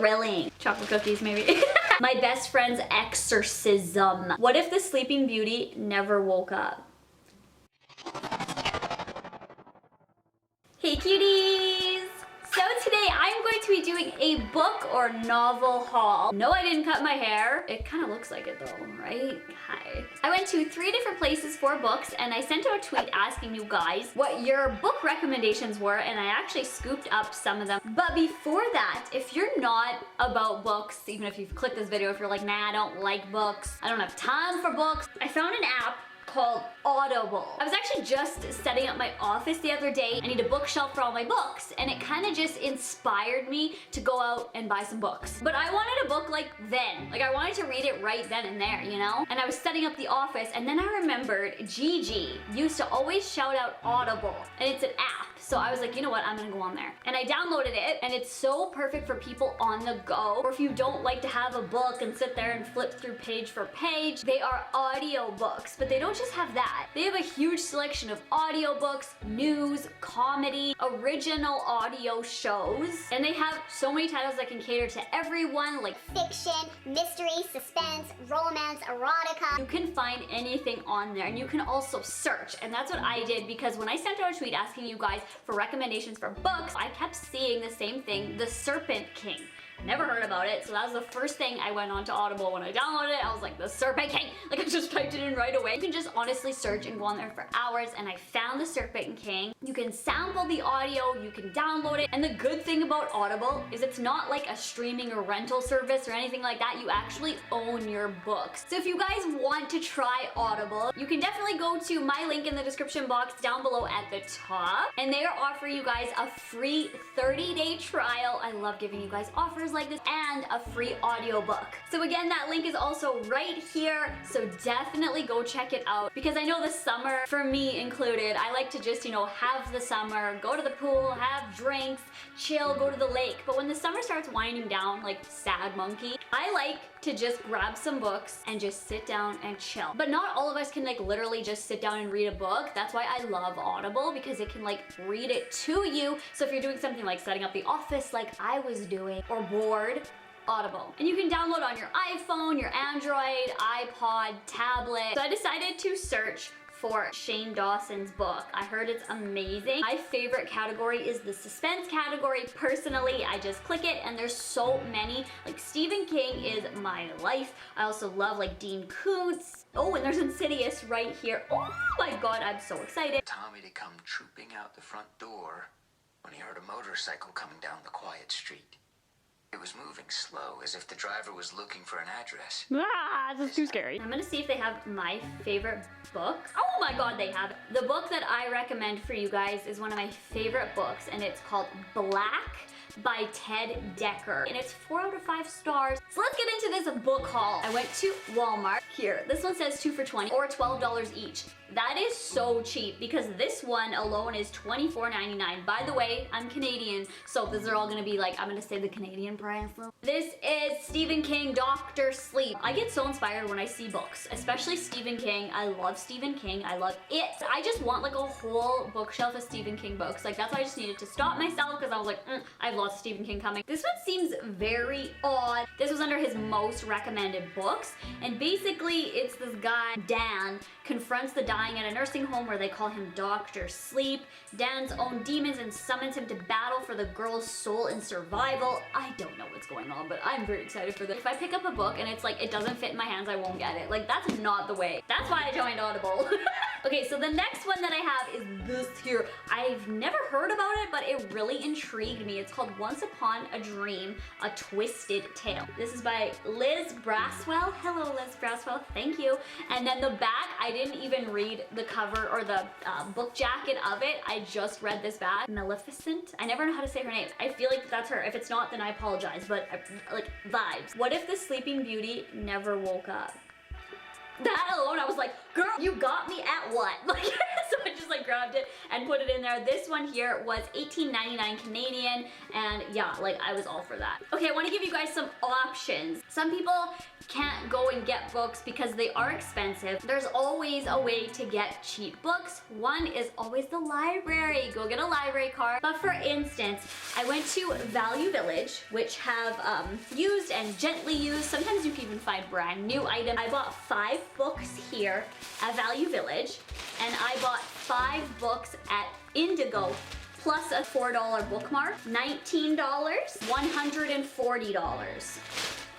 thrilling. Chocolate cookies, maybe. My best friend's exorcism. What if the Sleeping Beauty never woke up? Hey cuties! So today I'm going to be doing a book or novel haul. No, I didn't cut my hair. It kind of looks like it though, right? Hi. I went to 3 different places for books and I sent out a tweet asking you guys what your book recommendations were, and I actually scooped up some of them. But before that, if you're not about books, even if you've clicked this video, if you're like, nah, I don't like books, I don't have time for books, I found an app called Audible. I was actually just setting up my office the other day. I need a bookshelf for all my books, and it kind of just inspired me to go out and buy some books. But I wanted a book like then. Like I wanted to read it right then and there, you know? And I was setting up the office, and then I remembered Gigi used to always shout out Audible, and it's an app. So I was like, you know what, I'm gonna go on there. And I downloaded it, and it's so perfect for people on the go, or if you don't like to have a book and sit there and flip through page for page. They are audio books, but they don't just have that. They have a huge selection of audiobooks, news, comedy, original audio shows, and they have so many titles that can cater to everyone, like fiction, mystery, suspense, romance, erotica. You can find anything on there, and you can also search, and that's what I did, because when I sent out a tweet asking you guys for recommendations for books, I kept seeing the same thing, The Serpent King. Never heard about it, so that was the first thing I went on to Audible when I downloaded it. I was like, The Serpent King! Like I just typed it in right away. You can just honestly search and go on there for hours, and I found The Serpent King. You can sample the audio, you can download it, and the good thing about Audible is it's not like a streaming or rental service or anything like that. You actually own your books. So if you guys want to try Audible, you can definitely go to my link in the description box down below at the top, and they are offering you guys a free 30-day trial. I love giving you guys offers like this, and a free audiobook. So again, that link is also right here, so definitely go check it out, because I know the summer, for me included, I like to just, you know, have the summer, go to the pool, have drinks, chill, go to the lake. But when the summer starts winding down, like sad monkey, I like to just grab some books and just sit down and chill. But not all of us can like literally just sit down and read a book. That's why I love Audible, because it can like read it to you. So if you're doing something like setting up the office like I was doing, or bored, Audible. And you can download on your iPhone, your Android, iPod, tablet. So I decided to search for Shane Dawson's book. I heard it's amazing. My favorite category is the suspense category. Personally, I just click it and there's so many. Like Stephen King is my life. I also love like Dean Koontz. Oh, and there's Insidious right here. Oh my God, I'm so excited. Tommy to come trooping out the front door when he heard a motorcycle coming down the quiet street. It was moving slow, as if the driver was looking for an address. Ah, this is too scary. I'm gonna see if they have my favorite book. Oh my God, they have it. The book that I recommend for you guys is one of my favorite books, and it's called Black by Ted Decker, and it's 4 out of 5 stars. So let's get into this book haul. I went to Walmart. Here, this one says 2 for $20 or $12 each. That is so cheap, because this one alone is $24.99. By the way, I'm Canadian, so these are all gonna be like, I'm gonna say the Canadian price. This is Stephen King, Dr. Sleep. I get so inspired when I see books, especially Stephen King. I love Stephen King. I love it. I just want like a whole bookshelf of Stephen King books. Like that's why I just needed to stop myself, because I was like, I have lots of Stephen King coming. This one seems very odd. This was under his most recommended books, and basically it's this guy, Dan, confronts the dying at a nursing home where they call him Dr. Sleep. Dan's own demons and summons him to battle for the girl's soul and survival. I don't know what's going on, but I'm very excited for this. If I pick up a book and it's like, it doesn't fit in my hands, I won't get it. Like, that's not the way. That's why I joined Audible. Okay, so the next one that I have is this here. I've never heard about it, but it really intrigued me. It's called Once Upon a Dream, A Twisted Tale. This is by Liz Braswell. Hello, Liz Braswell, thank you. And then the back, I didn't even read the cover or the book jacket of it. I just read this back. Maleficent? I never know how to say her name. I feel like that's her. If it's not, then I apologize, but like vibes. What if the Sleeping Beauty never woke up? That alone, I was like, girl, you got me at what? Like, so I just just like grabbed it and put it in there. This one here was $18.99 Canadian, and yeah, like I was all for that. Okay, I want to give you guys some options. Some people can't go and get books because they are expensive. There's always a way to get cheap books. One is always the library. Go get a library card. But for instance, I went to Value Village, which have used and gently used. Sometimes you can even find brand new items. I bought 5 books here at Value Village, and I bought 5 books at Indigo, plus a $4 bookmark, $19, $140.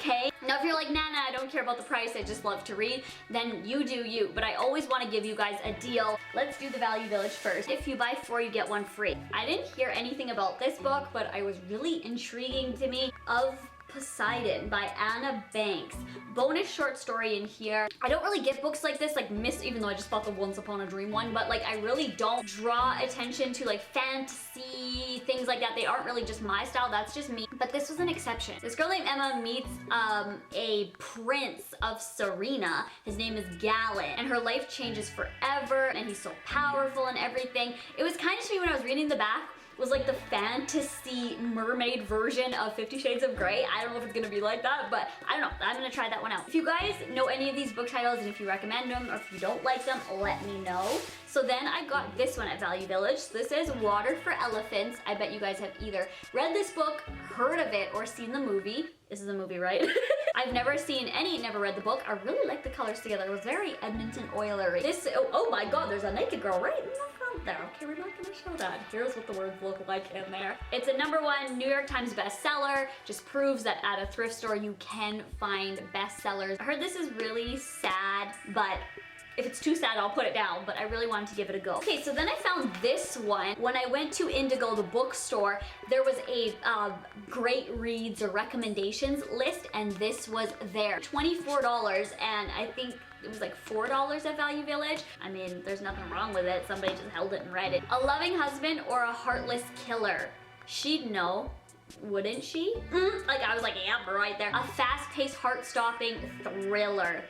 Okay, now if you're like, nah, I don't care about the price, I just love to read, then you do you. But I always want to give you guys a deal. Let's do the Value Village first. If you buy 4, you get 1 free. I didn't hear anything about this book, but it was really intriguing to me. Of Poseidon by Anna Banks. Bonus short story in here. I don't really get books like this, like even though I just bought the Once Upon a Dream one, but like I really don't draw attention to like fantasy, things like that. They aren't really just my style, that's just me. But this was an exception. This girl named Emma meets a prince of Serena. His name is Gallant, and her life changes forever, and he's so powerful and everything. It was kind of to me when I was reading the back, was like the fantasy mermaid version of 50 Shades of Grey. I don't know if it's gonna be like that, but I don't know. I'm gonna try that one out. If you guys know any of these book titles and if you recommend them or if you don't like them, let me know. So then I got this one at Value Village. This is Water for Elephants. I bet you guys have either read this book, heard of it, or seen the movie. This is a movie, right? I've never read the book. I really like the colors together. It was very Edmonton Oilery. Oh my god, there's a naked girl right in the front there. Okay, we're not gonna show that. Here's what the words look like in there. It's a #1 New York Times bestseller. Just proves that at a thrift store you can find bestsellers. I heard this is really sad, but if it's too sad, I'll put it down, but I really wanted to give it a go. Okay, so then I found this one. When I went to Indigo, the bookstore, there was a great reads or recommendations list, and this was there. $24, and I think it was like $4 at Value Village. I mean, there's nothing wrong with it. Somebody just held it and read it. A loving husband or a heartless killer? She'd know. Wouldn't she? Like, I was like, yep, right there. A fast-paced, heart-stopping thriller.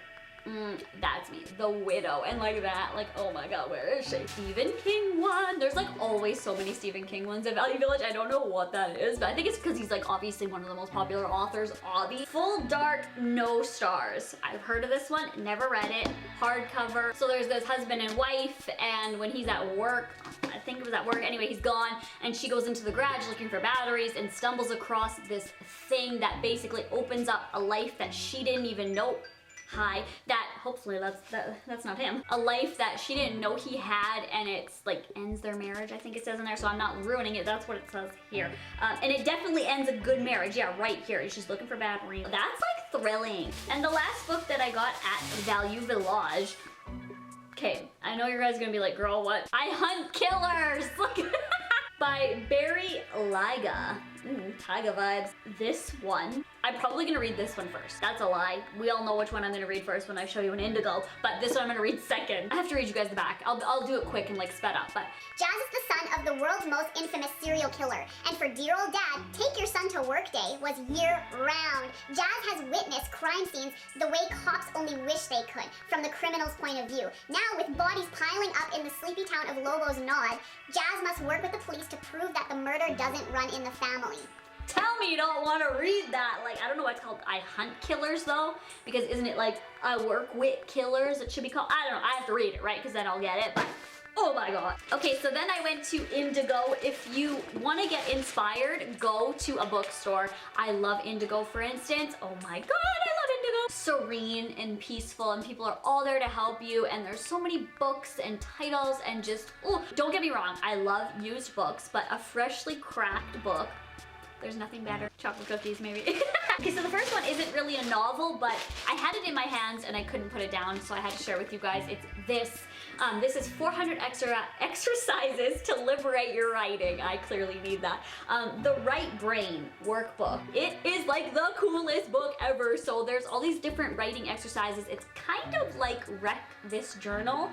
That's me, The Widow, and like that, like, oh my god, where is she? Stephen King one. There's like always so many Stephen King ones at Value Village. I don't know what that is, but I think it's because he's like obviously one of the most popular authors, Audi. Full Dark, No Stars. I've heard of this one, never read it. Hardcover. So there's this husband and wife, and when he's at work, I think it was at work, anyway, he's gone, and she goes into the garage looking for batteries and stumbles across this thing that basically opens up a life that she didn't even know. Hopefully that's not him. A life that she didn't know he had, and it's like ends their marriage, I think it says in there, so I'm not ruining it, that's what it says here. And it definitely ends a good marriage, yeah, right here. She's looking for batteries. That's like thrilling. And the last book that I got at Value Village, okay, I know you guys are gonna be like, girl, what? I Hunt Killers! Look by Barry Liga. Tyga vibes. This one, I'm probably gonna read this one first. That's a lie. We all know which one I'm gonna read first when I show you an Indigo, but this one I'm gonna read second. I have to read you guys the back. I'll do it quick and like sped up, but. Jazz is the son of the world's most infamous serial killer, and for dear old dad, Take Your Son to Work Day was year-round. Jazz has witnessed crime scenes the way cops only wish they could, from the criminal's point of view. Now, with bodies piling up in the sleepy town of Lobos Nod, Jazz must work with the police to prove that the murder doesn't run in the family. Tell me you don't want to read that. Like, I don't know why it's called I Hunt Killers though, because isn't it like I work with killers? It should be called, I don't know, I have to read it, right? Because then I'll get it, but oh my god. Okay, so then I went to Indigo. If you want to get inspired, go to a bookstore. I love Indigo, for instance. Oh my god, I love Indigo. Serene and peaceful, and people are all there to help you, and there's so many books and titles, and just, oh, don't get me wrong, I love used books, but a freshly cracked book, there's nothing better. Chocolate cookies, maybe. Okay, so the first one isn't really a novel, but I had it in my hands and I couldn't put it down, so I had to share with you guys. It's this. This is 400 exercises to liberate your writing. I clearly need that. The Right Brain Workbook. It is like the coolest book ever. So there's all these different writing exercises. It's kind of like Wreck This Journal.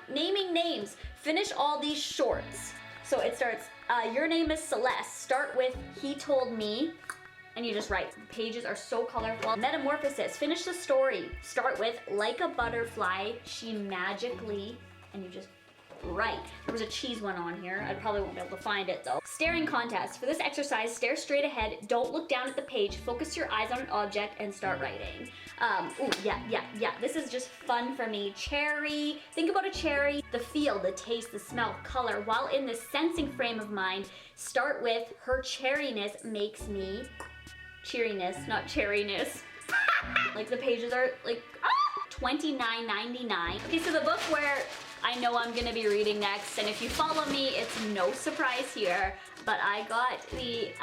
Naming names. Finish all these shorts. So it starts, your name is Celeste. Start with, he told me, and you just write. The pages are so colorful. Metamorphosis, finish the story. Start with, like a butterfly, she magically, and you just right. There was a cheese one on here. I probably won't be able to find it though. Staring contest. For this exercise, stare straight ahead, don't look down at the page, focus your eyes on an object and start writing. Ooh, yeah. This is just fun for me. Cherry. Think about a cherry. The feel, the taste, the smell, color. While in the sensing frame of mind, start with her cherryness makes me cheeriness, not cherryness. Like the pages are like $29.99. Okay, so the book where I know I'm gonna be reading next, and if you follow me, it's no surprise here, but I got the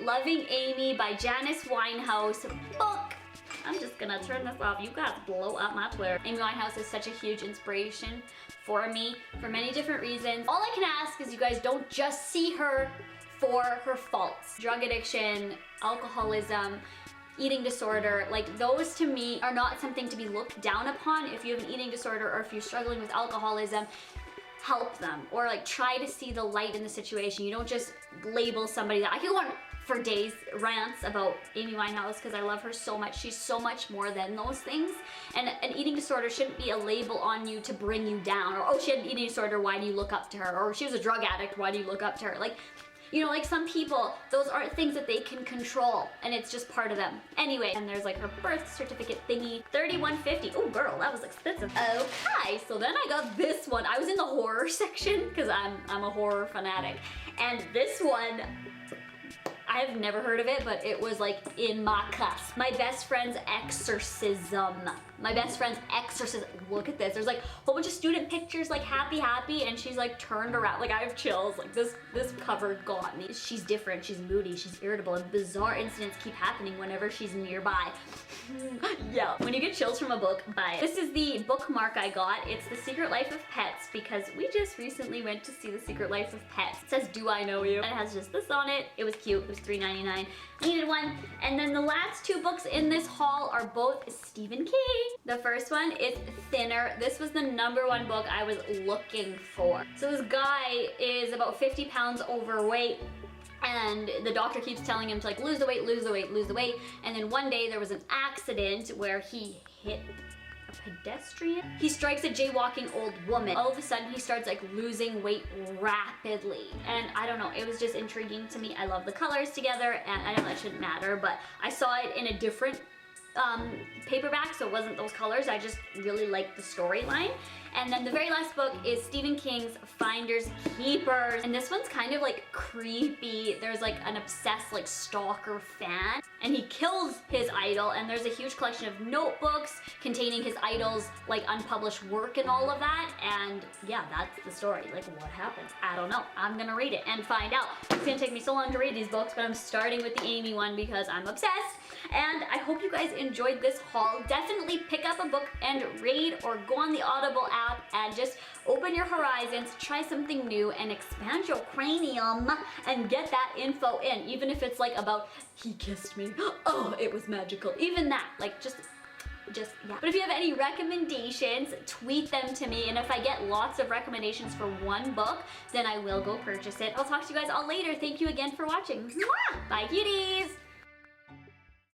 Loving Amy by Janice Winehouse book. I'm just gonna turn this off. You guys blow up my Twitter. Amy Winehouse is such a huge inspiration for me for many different reasons. All I can ask is you guys don't just see her for her faults. Drug addiction, alcoholism, eating disorder, like those to me are not something to be looked down upon. If you have an eating disorder or if you're struggling with alcoholism, help them or like try to see the light in the situation. You don't just label somebody that I could go on for days rants about Amy Winehouse because I love her so much. She's so much more than those things. And an eating disorder shouldn't be a label on you to bring you down, or oh, she had an eating disorder, why do you look up to her? Or she was a drug addict, why do you look up to her? Like, you know, like some people, those aren't things that they can control, and it's just part of them. Anyway, and there's like her birth certificate thingy, $31.50. Oh girl, that was expensive. Okay, so then I got this one. I was in the horror section, because I'm a horror fanatic. And this one, I have never heard of it, but it was like in my class. My best friend's Exorcism. My best friend's Exorcism. Look at this. There's like a whole bunch of student pictures, like happy, and she's like turned around. Like I have chills. Like this cover got me. She's different. She's moody. She's irritable, and bizarre incidents keep happening whenever she's nearby. Yeah. When you get chills from a book, buy it. This is the bookmark I got. It's The Secret Life of Pets because we just recently went to see The Secret Life of Pets. It says, "Do I know you?" And it has just this on it. It was cute. It was $3.99. I needed one. And then the last two books in this haul are both Stephen King. The first one is Thinner. This was the #1 book I was looking for. So this guy is about 50 pounds overweight, and the doctor keeps telling him to like lose the weight, lose the weight, lose the weight. And then one day there was an accident where he hit a pedestrian. He strikes a jaywalking old woman. All of a sudden he starts like losing weight rapidly. And I don't know, it was just intriguing to me. I love the colors together, and I know that shouldn't matter, but I saw it in a different paperback, so it wasn't those colors. I just really liked the storyline. And then the very last book is Stephen King's Finders Keepers, and this one's kind of like creepy. There's like an obsessed like stalker fan, and he kills his idol, and there's a huge collection of notebooks containing his idol's like unpublished work and all of that. And yeah, that's the story. Like what happens? I don't know. I'm gonna read it and find out. It's gonna take me so long to read these books, but I'm starting with the Amy one because I'm obsessed. And I hope you guys enjoyed this haul. Definitely pick up a book and read, or go on the Audible app and just open your horizons, try something new, and expand your cranium and get that info in. Even if it's like about, he kissed me, oh, it was magical. Even that, like just yeah. But if you have any recommendations, tweet them to me, and if I get lots of recommendations for one book, then I will go purchase it. I'll talk to you guys all later. Thank you again for watching. Mwah! Bye cuties!